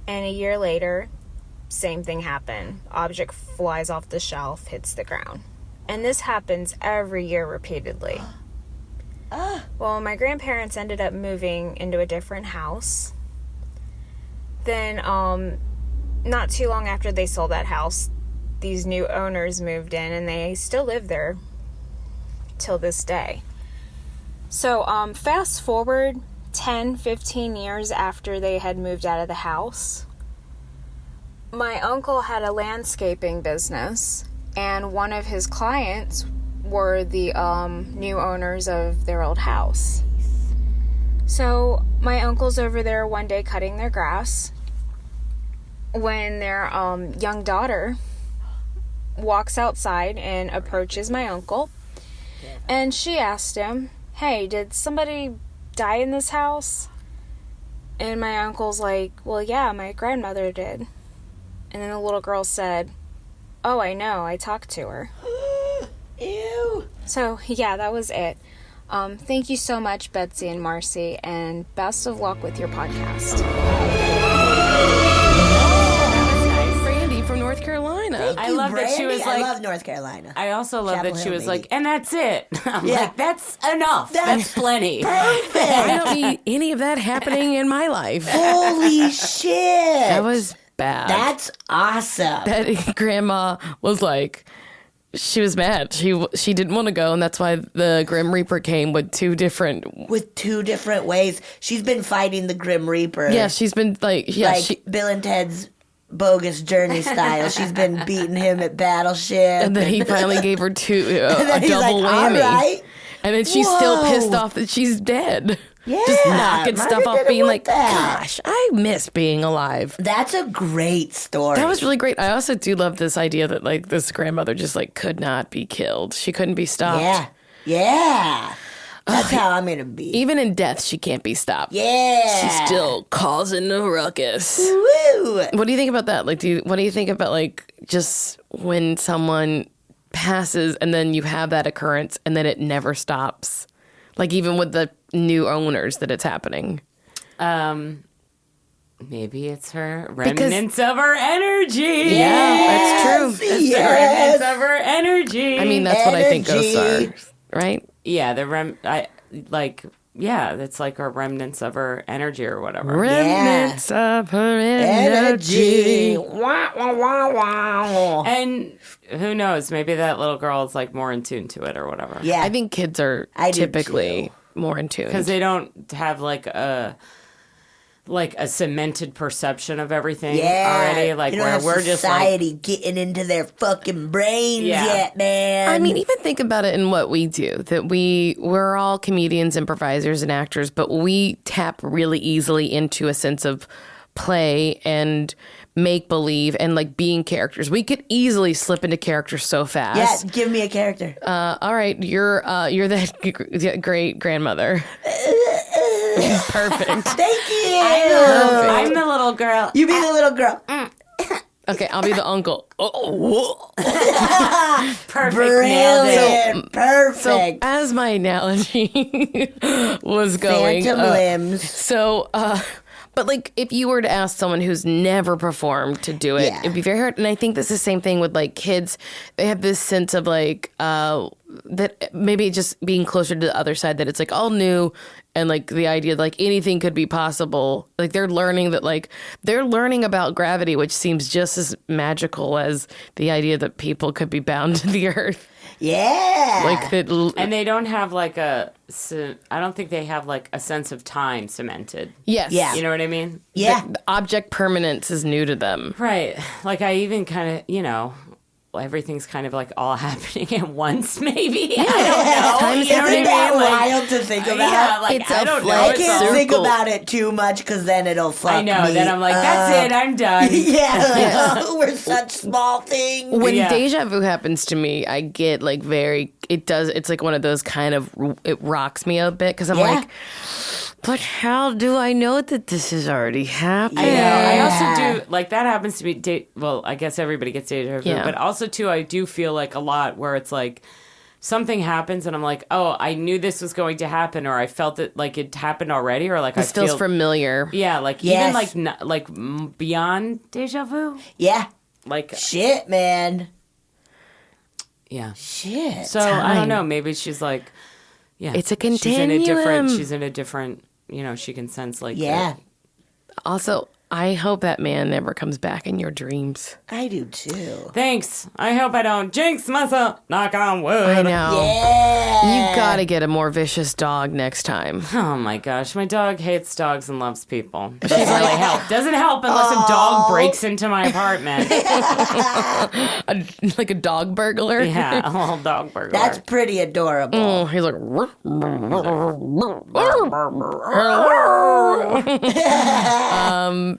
and a year later, same thing happened. Object flies off the shelf, hits the ground. And this happens every year repeatedly. Well, my grandparents ended up moving into a different house. Then, not too long after they sold that house, these new owners moved in, and they still live there till this day. So, fast forward 10, 15 years after they had moved out of the house, my uncle had a landscaping business, and one of his clients were the new owners of their old house. So my uncle's over there one day cutting their grass when their young daughter walks outside and approaches my uncle. And she asked him, hey, did somebody die in this house? And my uncle's like, well, yeah, my grandmother did. And then the little girl said, oh, I know, I talked to her. Ew. So, yeah, that was it. Thank you so much, Betsy and Marcy, and best of luck with your podcast. Brandy from North Carolina. I love that she was I like. love North Carolina. I also love Chapel that she Hill, was baby. like, and that's it. I'm Yeah. like, that's enough. That's plenty. Perfect. I don't need any of that happening in my life. Holy shit. That was bad. That's awesome. That grandma was like, she was mad. She didn't want to go, and that's why the Grim Reaper came with two different. With two different ways. She's been fighting the Grim Reaper. Yeah, she's been like, yeah, like Bill and Ted's Bogus Journey style. She's been beating him at Battleship. and then he finally gave her a then he's double like, whammy. all right. And then she's still Whoa. pissed off that she's dead. Yeah. Just knocking Margaret stuff off, didn't being want like, that. gosh, I miss being alive. That's a great story. That was really great. I also do love this idea that like this grandmother just like could not be killed. She couldn't be stopped. Yeah. Yeah. That's how I'm going to be. Even in death, she can't be stopped. Yeah. She's still causing a ruckus. Woo. What do you think about that? Like, what do you think about like just when someone passes and then you have that occurrence and then it never stops? Like even with the new owners that it's happening. Maybe it's her remnants of her energy. Yeah, that's true. It's the Yes. remnants of her energy. I mean, that's what I think ghosts Energy. are, right? yeah, that's like her remnants of her energy or whatever. Remnants of her Energy. energy. Wah, wah, wah, wah. And who knows? Maybe that little girl is like more in tune to it or whatever. Yeah. I think kids are I do typically more in tune. Because they don't have like a cemented perception of everything already. Like you don't where have we're just like, society getting into their fucking brains Yeah. yet, man. I mean, even think about it in what we do. That we're all comedians, improvisers, and actors, but we tap really easily into a sense of play and make believe and like being characters. We could easily slip into characters so fast. yeah, give me a character. All right, you're that great grandmother. Perfect. Thank you. I'm the little girl. You be the little girl. Okay, I'll be the uncle. Oh, Perfect. Nailed it. Brilliant. Perfect. so as my analogy was going, Phantom limbs. so but like if you were to ask someone who's never performed to do it, Yeah. it'd be very hard. And I think that's the same thing with like kids. They have this sense of like that maybe just being closer to the other side, that it's like all new, and like the idea like anything could be possible. Like they're learning about gravity, which seems just as magical as the idea that people could be bound to the earth. Yeah. Like that. And they don't have like I don't think they have like a sense of time cemented. Yes. Yeah. You know what I mean? yeah. The object permanence is new to them. Right. Like I even kind of, everything's kind of like all happening at once, maybe. I don't know. Time is You know what I Isn't that mean? Like, wild to think about? yeah, like It's I a don't know. flat I It's can't all- think circle. about it too much because then it'll fuck I know. me. Then I'm like, that's it. I'm done. Yeah, like, oh, we're such small things. When Yeah. deja vu happens to me, I get like it's like one of those kind of, it rocks me a bit because I'm Yeah. like, but how do I know that this has already happened? I know. I Yeah. also do, like, that happens to me. Well, I guess everybody gets deja vu, Yeah. but also, too, I do feel like a lot where it's like something happens and I'm like, oh, I knew this was going to happen, or I felt it like it happened already, or like This I feel feels familiar. Yeah, like Yes. even like beyond deja vu, Yeah. like Shit, man. yeah. Shit. So I Time. don't know. Maybe she's like, yeah, It's a She's in a continuum. different. She can sense like Yeah, Also, I hope that man never comes back in your dreams. I do too. Thanks. I hope I don't jinx myself. Knock on wood. I know. Yeah. You gotta get a more vicious dog next time. Oh my gosh, my dog hates dogs and loves people. Doesn't really help. Doesn't help unless a dog breaks into my apartment. Like a dog burglar. Yeah, a little dog burglar. That's pretty adorable. Oh, he's like,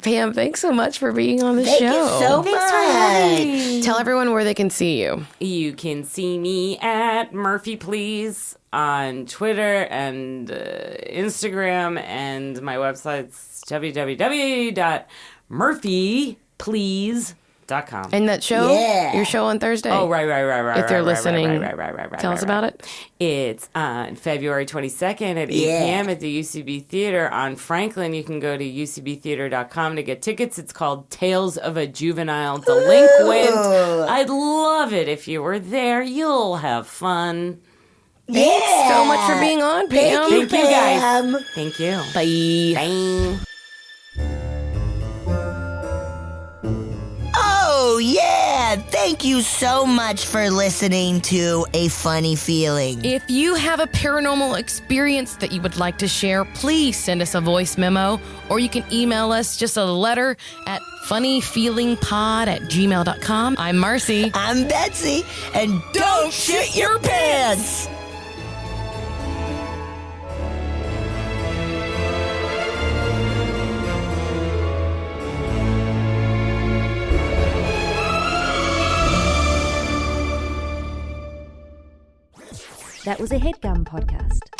Pam, thanks so much for being on the Thank show. you so much. Tell everyone where they can see you. You can see me at Murphy Please on Twitter and Instagram, and my website's www.murphyplease.com. And that show, your show on Thursday. Oh, right. If you're listening, right. tell us about it. It's on February 22nd at 8 p.m. at the UCB Theater on Franklin. You can go to ucbtheater.com to get tickets. It's called Tales of a Juvenile Delinquent. I'd love it if you were there. You'll have fun. Thanks so much for being on, Pam. Thank you, guys. Thank you. Bye. Bye. Oh, yeah. Thank you so much for listening to A Funny Feeling. If you have a paranormal experience that you would like to share, please send us a voice memo, or you can email us just a letter at funnyfeelingpod@gmail.com. I'm Marcy. I'm Betsy, and don't shit your pants! That was a HeadGum podcast.